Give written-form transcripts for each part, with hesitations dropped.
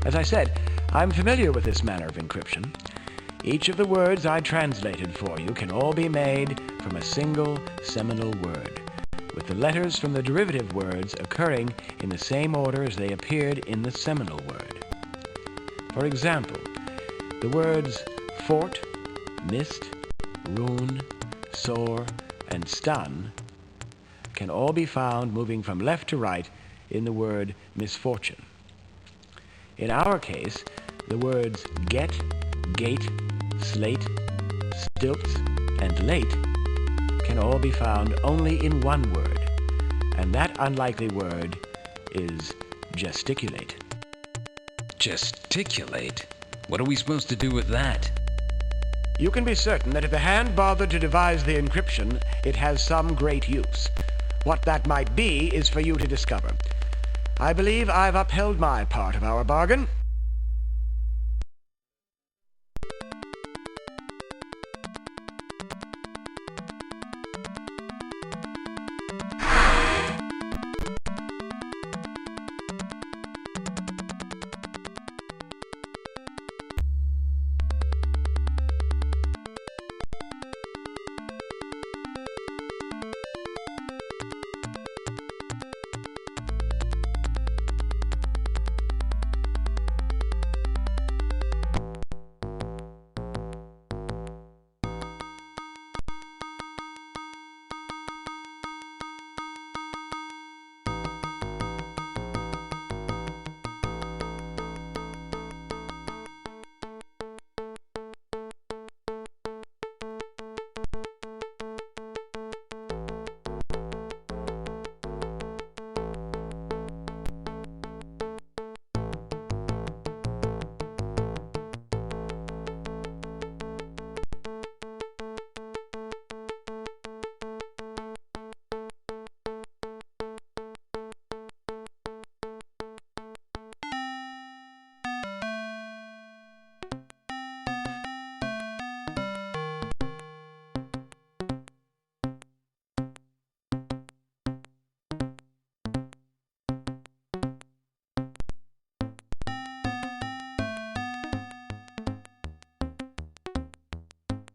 As I said, I'm familiar with this manner of encryption. Each of the words I translated for you can all be made from a single seminal word, with the letters from the derivative words occurring in the same order as they appeared in the seminal word. For example, the words fort, mist, rune, sore, and stun can all be found moving from left to right in the word misfortune. In our case, the words get, gate, slate, stilts, and late can all be found only in one word, and that unlikely word is gesticulate. Gesticulate? What are we supposed to do with that? You can be certain that if the hand bothered to devise the encryption, it has some great use. What that might be is for you to discover. I believe I've upheld my part of our bargain.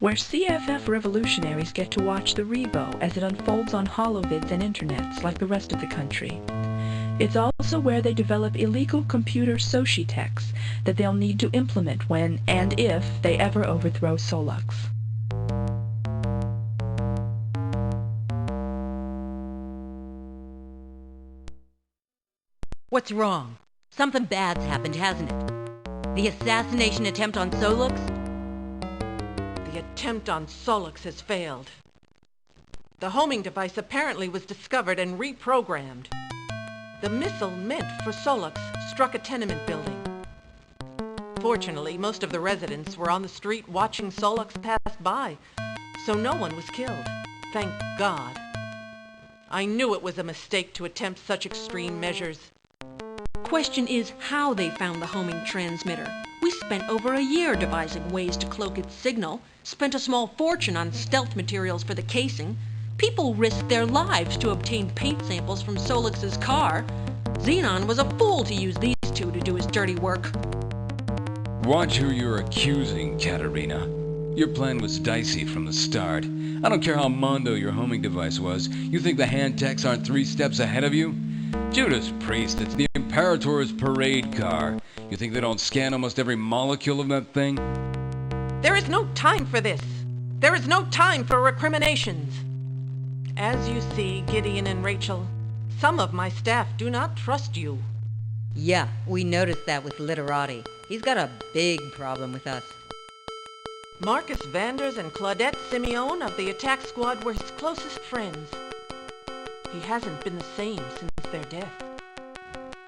Where CFF revolutionaries get to watch the Rebo as it unfolds on holovids and internets like the rest of the country. It's also where they develop illegal computer societechs that they'll need to implement when and if they ever overthrow Solux. What's wrong? Something bad's happened, hasn't it? The assassination attempt on Solux? The attempt on Solux has failed. The homing device apparently was discovered and reprogrammed. The missile meant for Solux struck a tenement building. Fortunately, most of the residents were on the street watching Solux pass by, so no one was killed. Thank God. I knew it was a mistake to attempt such extreme measures. Question is how they found the homing transmitter. We spent over a year devising ways to cloak its signal, spent a small fortune on stealth materials for the casing. People risked their lives to obtain paint samples from Solux's car. Xenon was a fool to use these two to do his dirty work. Watch who you're accusing, Katerina. Your plan was dicey from the start. I don't care how mondo your homing device was. You think the hand techs aren't 3 steps ahead of you? Judas Priest, it's the Imperator's parade car. You think they don't scan almost every molecule of that thing? There is no time for this. There is no time for recriminations. As you see, Gideon and Rachel, some of my staff do not trust you. Yeah, we noticed that with Literati. He's got a big problem with us. Marcus Vanders and Claudette Simeone of the attack squad were his closest friends. He hasn't been the same since their death.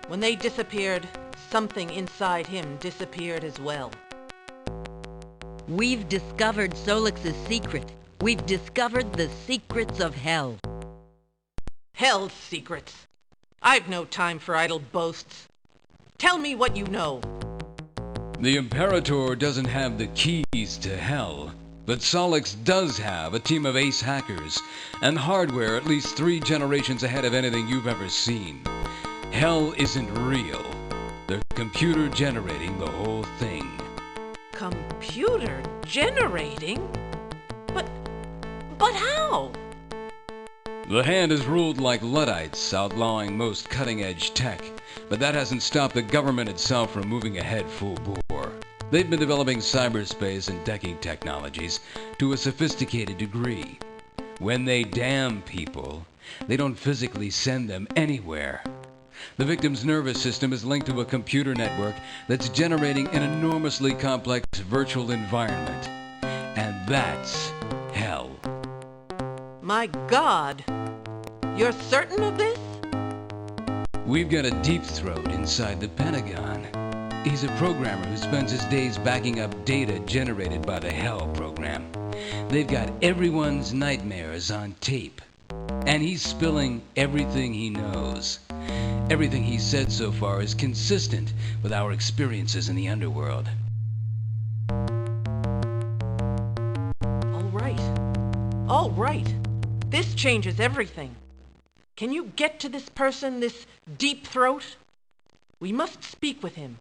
When they disappeared, something inside him disappeared as well. We've discovered Solux's secret. We've discovered the secrets of hell. Hell's secrets. I've no time for idle boasts. Tell me what you know. The Imperator doesn't have the keys to hell, but Solix does have a team of ace hackers and hardware at least 3 generations ahead of anything you've ever seen. Hell isn't real. They're computer generating the whole thing. Computer generating? But how? The Hand is ruled like Luddites, outlawing most cutting-edge tech, but that hasn't stopped the government itself from moving ahead full bore. They've been developing cyberspace and decking technologies to a sophisticated degree. When they damn people, they don't physically send them anywhere. The victim's nervous system is linked to a computer network that's generating an enormously complex virtual environment. And that's hell. My God! You're certain of this? We've got a deep throat inside the Pentagon. He's a programmer who spends his days backing up data generated by the Hell program. They've got everyone's nightmares on tape. And he's spilling everything he knows. Everything he's said so far is consistent with our experiences in the underworld. All right. This changes everything. Can you get to this person, this deep throat? We must speak with him.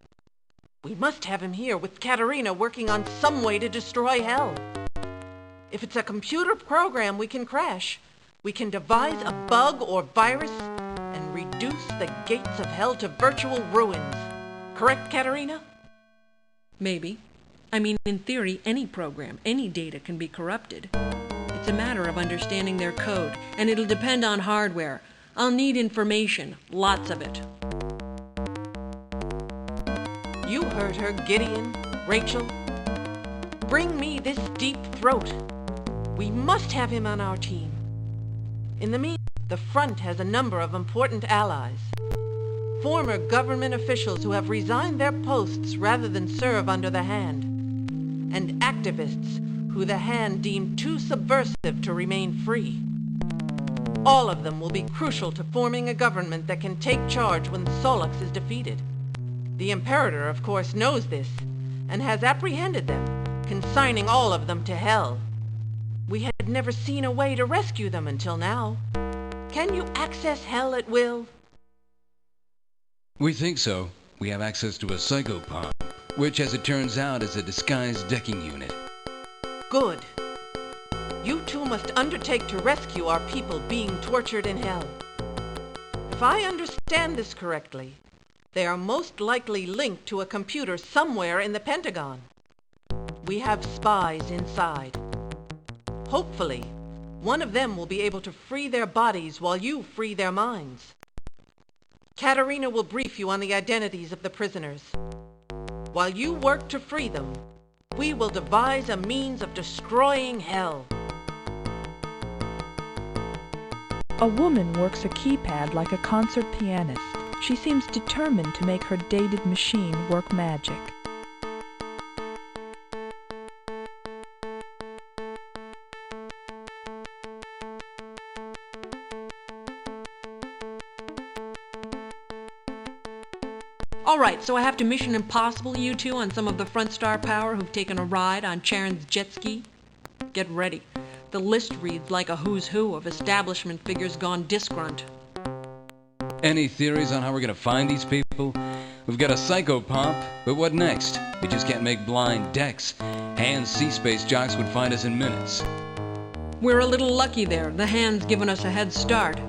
We must have him here with Katerina working on some way to destroy Hell. If it's a computer program we can crash, we can devise a bug or virus and reduce the gates of Hell to virtual ruins. Correct, Katerina? Maybe. I mean, in theory, any program, any data can be corrupted. It's a matter of understanding their code, and it'll depend on hardware. I'll need information, lots of it. You heard her, Gideon, Rachel. Bring me this deep throat. We must have him on our team. In the meantime, the front has a number of important allies. Former government officials who have resigned their posts rather than serve under the Hand. And activists who the Hand deemed too subversive to remain free. All of them will be crucial to forming a government that can take charge when Solix is defeated. The Imperator, of course, knows this, and has apprehended them, consigning all of them to Hell. We had never seen a way to rescue them until now. Can you access Hell at will? We think so. We have access to a psychopomp, which, as it turns out, is a disguised decking unit. Good. You two must undertake to rescue our people being tortured in Hell. If I understand this correctly, they are most likely linked to a computer somewhere in the Pentagon. We have spies inside. Hopefully, one of them will be able to free their bodies while you free their minds. Katerina will brief you on the identities of the prisoners. While you work to free them, we will devise a means of destroying Hell. A woman works a keypad like a concert pianist. She seems determined to make her dated machine work magic. All right, so I have to Mission Impossible you two on some of the front star power who've taken a ride on Charon's jet ski. Get ready. The list reads like a who's who of establishment figures gone disgrunt. Any theories on how we're gonna find these people? We've got a psychopomp, but what next? We just can't make blind decks. Hand sea-space jocks would find us in minutes. We're a little lucky there. The Hand's given us a head start.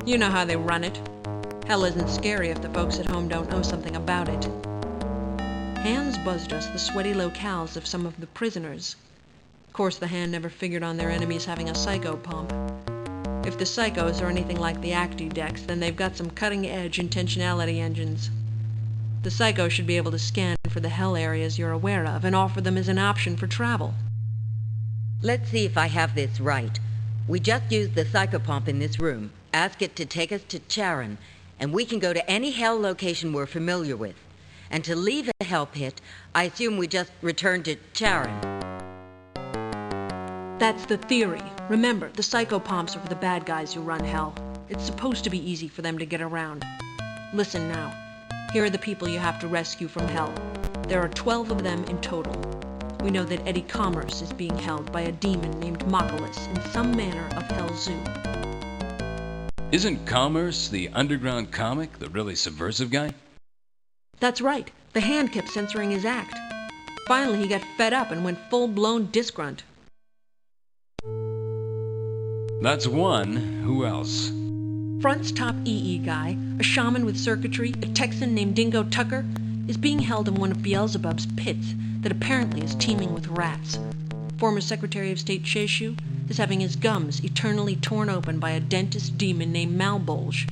You know how they run it. Hell isn't scary if the folks at home don't know something about it. Hand's buzzed us the sweaty locales of some of the prisoners. Of course, the Hand never figured on their enemies having a psychopomp. If the psychos are anything like the ActiDex, then they've got some cutting-edge intentionality engines. The psycho should be able to scan for the Hell areas you're aware of and offer them as an option for travel. Let's see if I have this right. We just used the psychopomp in this room, ask it to take us to Charon, and we can go to any Hell location we're familiar with. And to leave a Hell pit, I assume we just return to Charon. That's the theory. Remember, the psychopomps are for the bad guys who run Hell. It's supposed to be easy for them to get around. Listen now. Here are the people you have to rescue from Hell. There are 12 of them in total. We know that Eddie Commerce is being held by a demon named Moculus in some manner of Hell Zoo. Isn't Commerce the underground comic, the really subversive guy? That's right, the hand kept censoring his act. Finally, he got fed up and went full-blown disgrunt. That's one. Who else? Front's top EE guy, a shaman with circuitry, a Texan named Dingo Tucker, is being held in one of Beelzebub's pits that apparently is teeming with rats. Former Secretary of State Sheshu is having his gums eternally torn open by a dentist demon named Malbolge.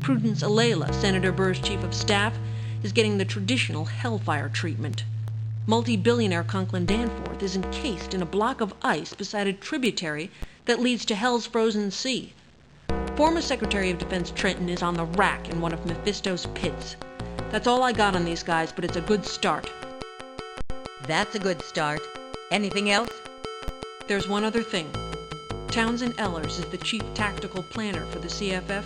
Prudence Alayla, Senator Burr's chief of staff, is getting the traditional hellfire treatment. Multi-billionaire Conklin Danforth is encased in a block of ice beside a tributary that leads to Hell's frozen sea. Former Secretary of Defense Trenton is on the rack in one of Mephisto's pits. That's all I got on these guys, but it's a good start. That's a good start. Anything else? There's one other thing. Townsend Ellers is the chief tactical planner for the CFF,